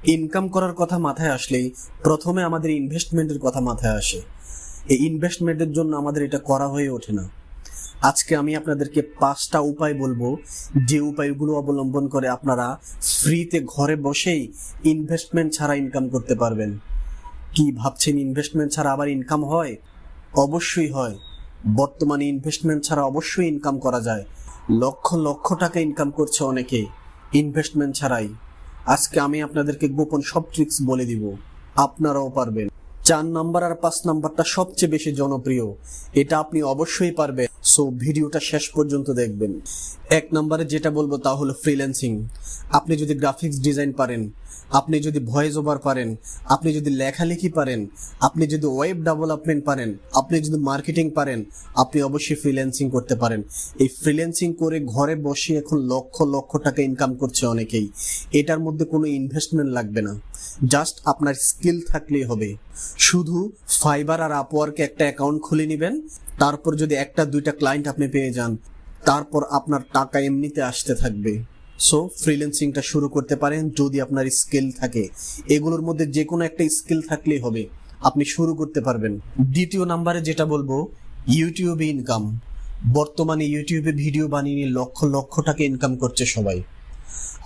Income করার কথা মাথায় আসলেই প্রথমে আমাদের ইনভেস্টমেন্টের কথা মাথায় আসে। এই ইনভেস্টমেন্টের জন্য আমাদের এটা করা হয়ে ওঠে না। আজকে আমি আপনাদেরকে 5টা উপায় বলবো, যে উপায়গুলো অবলম্বন করে আপনারা ফ্রিতে ঘরে বসেই ইনভেস্টমেন্ট ছাড়া ইনকাম করতে পারবেন। কি ভাবছেন ইনভেস্টমেন্ট ছাড়া আবার ইনকাম হয়? অবশ্যই হয়। বর্তমানে ইনভেস্টমেন্ট ছাড়া অবশ্যই ইনকাম করা যায়। লক্ষ লক্ষ টাকা ইনকাম করছে অনেকে ইনভেস্টমেন্ট ছাড়াই। আজকে আমি আপনাদেরকে গোপন সব ট্রিক্স বলে দিব, আপনারাও পারবেন। 4 নাম্বার আর 5 নাম্বারটা সবচেয়ে বেশি জনপ্রিয়, এটা আপনি অবশ্যই পারবেন। সো ভিডিওটা শেষ পর্যন্ত দেখবেন। 1 নম্বরে যেটা বলবো তা হলো ফ্রিল্যান্সিং। আপনি যদি গ্রাফিক্স ডিজাইন পারেন, আপনি যদি ভয়েস ওভার পারেন, আপনি যদি লেখালেখি পারেন, আপনি যদি ওয়েব ডেভেলপমেন্ট পারেন, আপনি যদি মার্কেটিং পারেন, আপনি অবশ্যই ফ্রিল্যান্সিং করতে পারেন। এই ফ্রিল্যান্সিং করে ঘরে বসে এখন লক্ষ লক্ষ টাকা ইনকাম করছে অনেকেই। এটার মধ্যে কোনো ইনভেস্টমেন্ট লাগবে না, জাস্ট আপনার স্কিল থাকলেই হবে। শুধু ফাইবার আর আপওয়ার্কে একটা অ্যাকাউন্ট খুলে নেবেন, তারপর যদি 1-2টা ক্লায়েন্ট আপনি পেয়ে যান, তারপর আপনার টাকা এমনিতে আসতে থাকবে। সো ফ্রিল্যান্সিংটা শুরু করতে পারেন যদি আপনার স্কিল থাকে। এগুলোর মধ্যে যে কোনো একটা স্কিল থাকলেই হবে, আপনি শুরু করতে পারবেন। 2য় নাম্বারে যেটা বলবো, ইউটিউবে ইনকাম। বর্তমানে ইউটিউবে ভিডিও বানিয়ে লক্ষ লক্ষ টাকা ইনকাম করছে সবাই।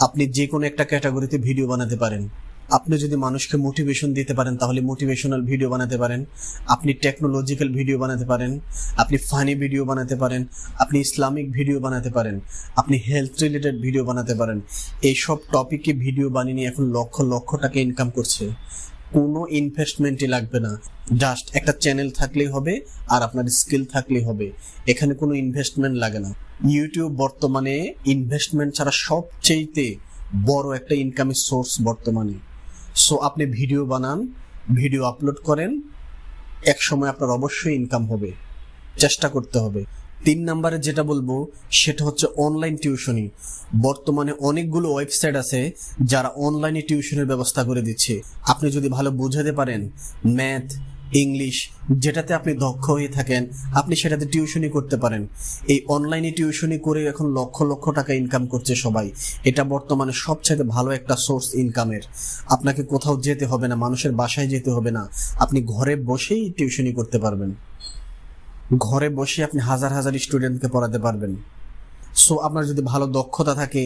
আপনি যে কোনো একটা ক্যাটাগরিতে ভিডিও বানাতে পারেন। আপনি যদি মানুষকে মোটিভেশন দিতে পারেন তাহলে মোটিভেশনাল ভিডিও বানাতে পারেন, আপনি টেকনোলজিক্যাল ভিডিও বানাতে পারেন, আপনি ফানি ভিডিও বানাতে পারেন, আপনি ইসলামিক ভিডিও বানাতে পারেন, আপনি হেলথ রিলেটেড ভিডিও বানাতে পারেন। এইসব টপিকে ভিডিও বানিয়ে এখন লক্ষ লক্ষ টাকা ইনকাম করছে। কোনো ইনভেস্টমেন্টই লাগবে না, জাস্ট একটা চ্যানেল থাকলেই হবে আর আপনার স্কিল থাকলেই হবে। এখানে কোনো ইনভেস্টমেন্ট লাগে না। ইউটিউব বর্তমানে ইনভেস্টমেন্ট ছাড়া সবচেয়ে বড় একটা ইনকামের সোর্স বর্তমানে। সো আপনি ভিডিও বানান, ভিডিও আপলোড করেন, এক সময় আপনার অবশ্যই ইনকাম হবে, চেষ্টা করতে হবে। 3 নম্বরে যেটা বলবো সেটা হচ্ছে অনলাইন টিউশনি। বর্তমানে অনেকগুলো ওয়েবসাইট আছে যারা অনলাইনে টিউশনের ব্যবস্থা করে দিচ্ছে। আপনি যদি ভালো বোঝাতে পারেন, ম্যাথ, ইংলিশ, যেটাতে আপনি দক্ষ হয়ে থাকেন, আপনি সেটাতে টিউশনি করতে পারেন। এই অনলাইনে টিউশনি করে এখন লক্ষ লক্ষ টাকা ইনকাম করছে সবাই। এটা বর্তমানে সবচেয়ে ভালো একটা সোর্স ইনকামের। আপনাকে কোথাও যেতে হবে না, মানুষের বাসায় যেতে হবে না, আপনি ঘরে বসেই টিউশনি করতে পারবেন। ঘরে বসে আপনি হাজার হাজার স্টুডেন্টকে পড়াতে পারবেন। সো আপনার যদি ভালো দক্ষতা থাকে,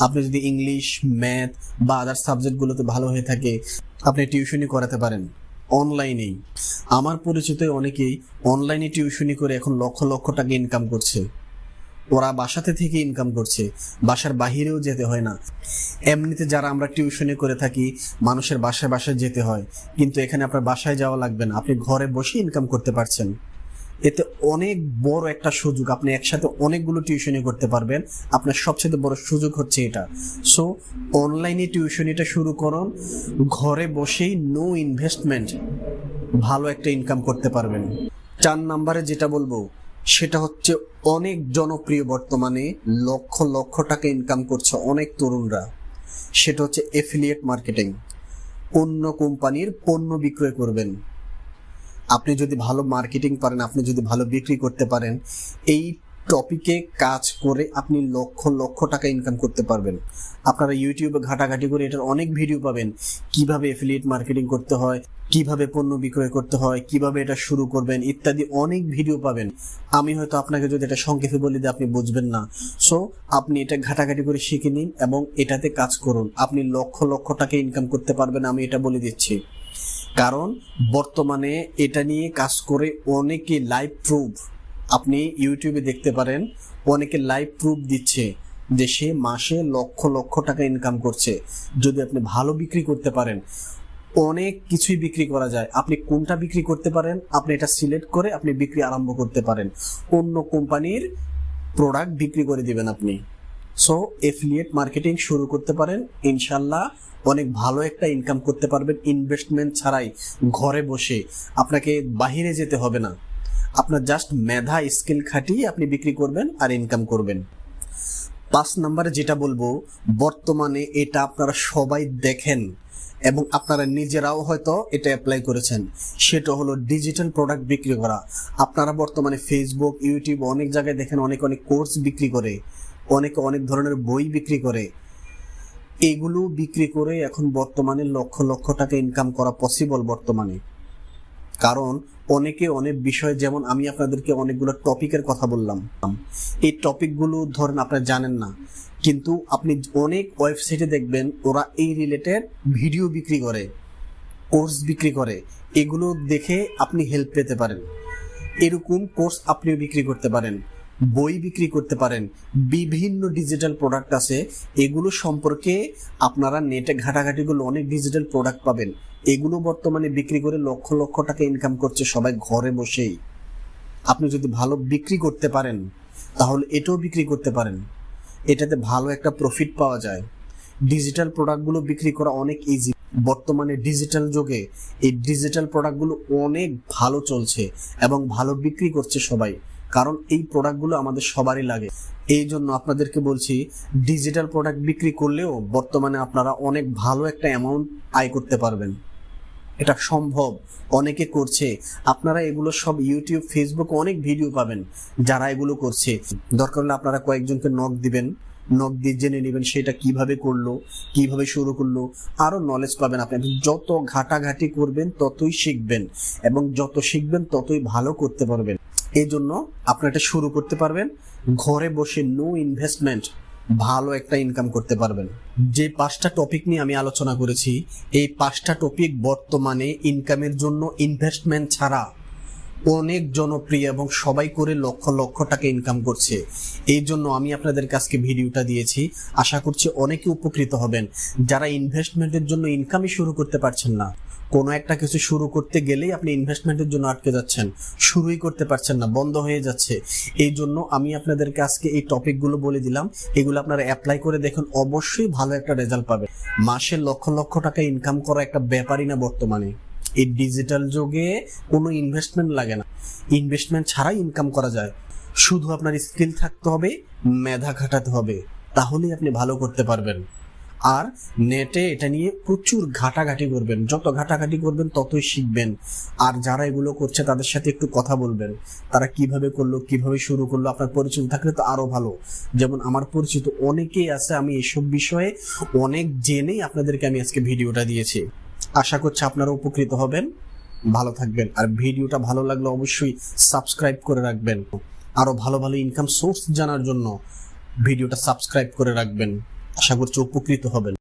আপনি যদি ইংলিশ, ম্যাথ বা আদার সাবজেক্টগুলোতে ভালো হয়ে থাকে, আপনি টিউশনি করাতে পারেন অনলাইনেই। আমার পরিচিত অনেকেই অনলাইনে টিউশনি করে এখন লক্ষ লক্ষ টাকা ইনকাম করছে। ওরা বাসাতে থেকে ইনকাম করছে, বাসার বাহিরেও যেতে হয় না। এমনিতে যারা আমরা টিউশনি করে থাকি মানুষের বাসায় বাসায় যেতে হয়, কিন্তু এখানে আপনার বাসায় যাওয়া লাগবে না, আপনি ঘরে বসে ইনকাম করতে পারছেন। এতে অনেক বড় একটা সুযোগ, আপনি একসাথে অনেকগুলো টিউশনি করতে পারবেন। আপনার সবচেয়ে বড় সুযোগ হচ্ছে এটা। সো অনলাইনে টিউশনিটা শুরু করুন, ঘরে বসেই নো ইনভেস্টমেন্ট ভালো একটা ইনকাম করতে পারবেন। 4 নম্বরে যেটা বলবো সেটা হচ্ছে অনেক জনপ্রিয়, বর্তমানে লক্ষ লক্ষ টাকা ইনকাম করছে অনেক তরুণরা, সেটা হচ্ছে এফিলিয়েট মার্কেটিং। অন্য কোম্পানির পণ্য বিক্রয় করবেন। আপনি যদি ভালো মার্কেটিং পারেন, আপনি যদি ভালো বিক্রি করতে পারেন, এই টপিকে কাজ করে আপনি লক্ষ লক্ষ টাকা ইনকাম করতে পারবেন। আপনারা ইউটিউবে ঘাটাঘাটি করে এটার অনেক ভিডিও পাবেন, কিভাবে এফিলিয়েট মার্কেটিং করতে হয়, কিভাবে পণ্য বিক্রয় করতে হয়, কিভাবে এটা শুরু করবেন ইত্যাদি অনেক ভিডিও পাবেন। আমি হয়তো আপনাকে যদি এটা সংক্ষেপে বলি দিই আপনি বুঝবেন না। সো আপনি এটা ঘাটাঘাটি করে শিখে নিন এবং এটাতে কাজ করুন, আপনি লক্ষ লক্ষ টাকা ইনকাম করতে পারবেন, আমি এটা বলে দিচ্ছি। কারণ বর্তমানে এটা নিয়ে কাজ করে অনেকে লাইভ প্রুফ, আপনি ইউটিউবে দেখতে পারেন, অনেকে লাইভ প্রুফ দিচ্ছে যে সে মাসে লক্ষ লক্ষ টাকা ইনকাম করছে। যদি আপনি ভালো বিক্রি করতে পারেন, অনেক কিছুই বিক্রি করা যায়। আপনি কোনটা বিক্রি করতে পারেন, আপনি এটা সিলেক্ট করে আপনি বিক্রি আরম্ভ করতে পারেন, অন্য কোম্পানির প্রোডাক্ট বিক্রি করে দিবেন আপনি। সো এফিলিয়েট মার্কেটিং শুরু করতে পারেন, ইনশাল্লাহ অনেক ভালো একটা ইনকাম করতে পারবেন ইনভেস্টমেন্ট ছাড়াই, ঘরে বসে। আপনাকে বাহিরে যেতে হবে না, আপনার জাস্ট মেধা স্কিল খাটিয়ে আপনি বিক্রি করবেন আর ইনকাম করবেন। 5 নম্বরে যেটা বলবো, বর্তমানে এটা আপনারা সবাই দেখেন এবং আপনারা নিজেরাও হয়তো এটা অ্যাপ্লাই করেছেন, সেটা হলো ডিজিটাল প্রোডাক্ট বিক্রি করা। আপনারা বর্তমানে ফেসবুক, ইউটিউব অনেক জায়গায় দেখেন অনেক অনেক কোর্স বিক্রি করে, অনেকে অনেক ধরনের বই বিক্রি করে। এগুলো বিক্রি করে এখন বর্তমানে লক্ষ লক্ষ টাকা ইনকাম করা পসিবল বর্তমানে। কারণ অনেকে অনেক বিষয়, যেমন আমি আপনাদেরকে অনেকগুলো টপিকের কথা বললাম, এই টপিকগুলো ধরেন আপনারা জানেন না, কিন্তু আপনি অনেক ওয়েবসাইটে দেখবেন ওরা এই রিলেটেড ভিডিও বিক্রি করে, কোর্স বিক্রি করে। এগুলো দেখে আপনি হেল্প পেতে পারেন। এরকম কোর্স আপনিও বিক্রি করতে পারেন, বই বিক্রি করতে পারেন, বিভিন্ন ডিজিটাল প্রোডাক্ট আছে, এগুলো সম্পর্কে আপনারা নেটে ঘাটাঘাটি করলে অনেক ডিজিটাল প্রোডাক্ট পাবেন। এগুলো বর্তমানে বিক্রি করে লক্ষ লক্ষ টাকা ইনকাম করছে সবাই ঘরে বসেই। আপনি যদি ভালো বিক্রি করতে পারেন তাহলে এটাও বিক্রি করতে পারেন, এটাতে ভালো একটা প্রফিট পাওয়া যায়। ডিজিটাল প্রোডাক্টগুলো বিক্রি করা অনেক ইজি। বর্তমানে ডিজিটাল যুগে এই ডিজিটাল প্রোডাক্টগুলো অনেক ভালো চলছে এবং ভালো বিক্রি করছে সবাই, কারণ এই প্রোডাক্টগুলো আমাদের সবারই লাগে। এই জন্য আপনাদেরকে বলছি, ডিজিটাল প্রোডাক্ট বিক্রি করলেও বর্তমানে আপনারা অনেক ভালো একটা অ্যামাউন্ট আয় করতে পারবেন। এটা সম্ভব, অনেকে করছে। আপনারা এগুলো সব ইউটিউব, ফেসবুক অনেক ভিডিও পাবেন যারা এগুলো করছে। দরকার হলে আপনারা কয়েকজনকে নক দিবেন, নক দিয়ে জেনে নেবেন সেটা কিভাবে করলো, কিভাবে শুরু করলো, আরো নলেজ পাবেন। আপনি যত ঘাটাঘাটি করবেন ততই শিখবেন, এবং যত শিখবেন ততই ভালো করতে পারবেন। এই জন্য আপনি এটা শুরু করতে পারবেন ঘরে বসে, নো ইনভেস্টমেন্ট, ভালো একটা ইনকাম করতে পারবেন। যে 5টা টপিক নিয়ে আমি আলোচনা করেছি, এই 5টা টপিক বর্তমানে ইনকামের জন্য ইনভেস্টমেন্ট ছাড়া অনেক জনপ্রিয় এবং সবাই করে লক্ষ লক্ষ টাকা ইনকাম করছে। এই জন্য আমি আপনাদের কাছে ভিডিওটা দিয়েছি। আশা করছি অনেকে উপকৃত হবেন। যারা ইনভেস্টমেন্টের জন্য ইনকামই শুরু করতে পারছেন না, কোনো একটা কিছু শুরু করতে গেলেই আপনি ইনভেস্টমেন্টের জন্য আটকে যাচ্ছেন, শুরুই করতে পারছেন না, বন্ধ হয়ে যাচ্ছে। এই জন্য আমি আপনাদেরকে আজকে এই টপিকগুলো বলে দিলাম, এগুলো আপনারা অ্যাপ্লাই করে দেখুন, অবশ্যই ভালো একটা রেজাল্ট পাবেন। মাসে লক্ষ লক্ষ টাকা ইনকাম করা একটা ব্যাপারই না বর্তমানে। এই ডিজিটাল যুগে কোনো ইনভেস্টমেন্ট লাগে না, ইনভেস্টমেন্ট ছাড়াই ইনকাম করা যায়। শুধু আপনার স্কিল থাকতে হবে, মেধা খাটাতে হবে, তাহলেই আপনি ভালো করতে পারবেন। আর নেটে এটা নিয়ে প্রচুর ঘাটাঘাটি করবেন, যত ঘাটাঘাটি করবেন ততই শিখবেন। আর যারা এগুলো করছে তাদের সাথে একটু কথা বলবেন, তারা কিভাবে করলো, কিভাবে শুরু করলো। আপনার পরিচিত থাকলে তো আরো ভালো। যেমন আমার পরিচিত অনেকেই আছে, আমি এসব বিষয়ে অনেক জেনেই আপনাদেরকে আমি আজকে ভিডিওটা দিয়েছি। আশা করছি আপনারা উপকৃত হবেন, ভালো থাকবেন। আর ভিডিওটা ভালো লাগলে অবশ্যই সাবস্ক্রাইব করে রাখবেন। আরো ভালো ভালো ইনকাম সোর্স জানার জন্য ভিডিওটা সাবস্ক্রাইব করে রাখবেন। আশা করছি উপকৃত হবেন।